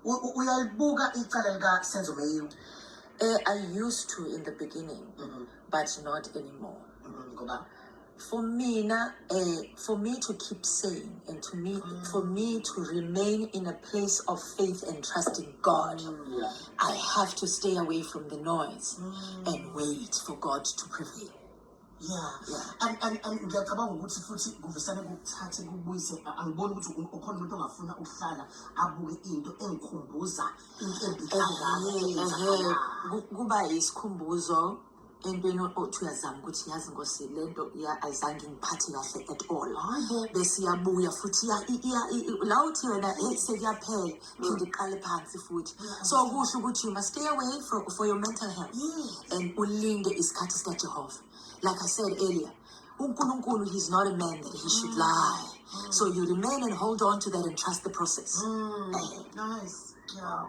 Uyalibuka icala lika Senzo Meyiwe? I used to in the beginning, but not anymore. For me, for me to keep sane and for me to remain in a place of faith and trust in God, I have to stay away from the noise and wait for God to prevail. And ngiyacabanga ukuthi futhi kuvesane kuthathe kubuyise angiboni ukuthi ukhona umuntu ongafuna ukuhlala abuke into engikhumbuza into kuba isikhumbuzo entweni othi uyazama ukuthi yazi Nkosi lento ayizange ngiphathe kahle at all bese iyabuya futhi la uthi wena sekuyaphela phinde iqale phansi futhi so kusho ukuthi you must stay away for your mental health and ulinde isikhathi sikaJehova. Like I said earlier, uNkulunkulu, he's not a man that he should lie. So you remain and hold on to that and trust the process. Nice. Yeah.